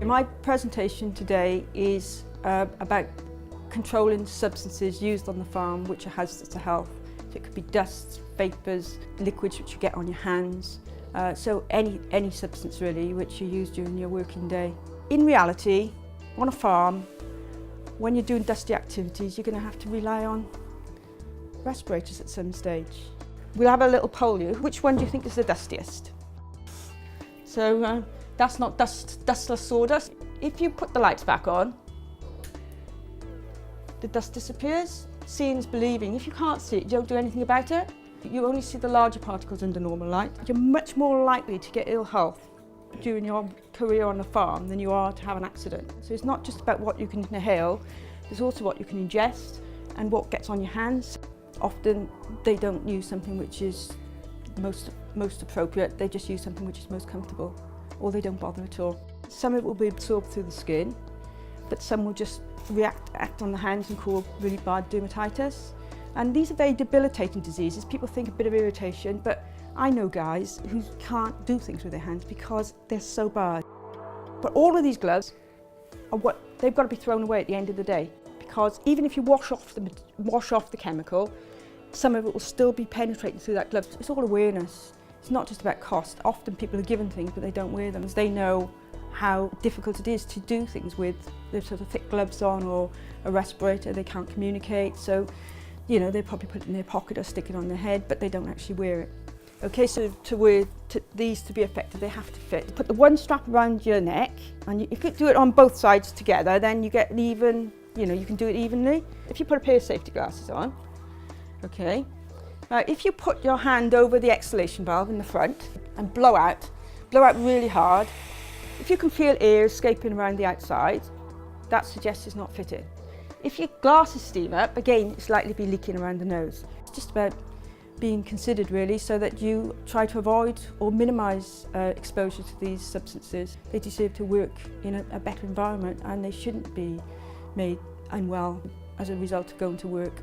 My presentation today is about controlling substances used on the farm which are hazardous to health. So it could be dust, vapours, liquids which you get on your hands, so any substance really which you use during your working day. In reality, on a farm, when you're doing dusty activities, you're going to have to rely on respirators at some stage. We'll have a little poll you. Which one do you think is the dustiest? So that's not dustless sawdust. If you put the lights back on, the dust disappears. Seeing is believing. If you can't see it, you don't do anything about it. You only see the larger particles under normal light. You're much more likely to get ill health during your career on the farm than you are to have an accident. So it's not just about what you can inhale, there's also what you can ingest and what gets on your hands. Often they don't use something which is most appropriate, they just use something which is most comfortable, or they don't bother at all. Some of it will be absorbed through the skin, but some will just act on the hands and cause really bad dermatitis. And these are very debilitating diseases. People think a bit of irritation, but I know guys who can't do things with their hands because they're so bad. But all of these gloves are they've got to be thrown away at the end of the day, because even if you wash off the chemical, some of it will still be penetrating through that glove. It's all awareness. It's not just about cost. Often people are given things but they don't wear them. They know how difficult it is to do things with the sort of thick gloves on or a respirator. They can't communicate, so you know, they probably put it in their pocket or stick it on their head, but they don't actually wear it. Okay, so these to be effective, they have to fit. Put the one strap around your neck, and if you do it on both sides together, then you get an even, you know, you can do it evenly. If you put a pair of safety glasses on, okay. Now, if you put your hand over the exhalation valve in the front and blow out really hard, if you can feel air escaping around the outside, that suggests it's not fitted. If your glasses steam up, again, it's likely to be leaking around the nose. It's just about being considered really, so that you try to avoid or minimise exposure to these substances. They deserve to work in a better environment, and they shouldn't be made unwell as a result of going to work.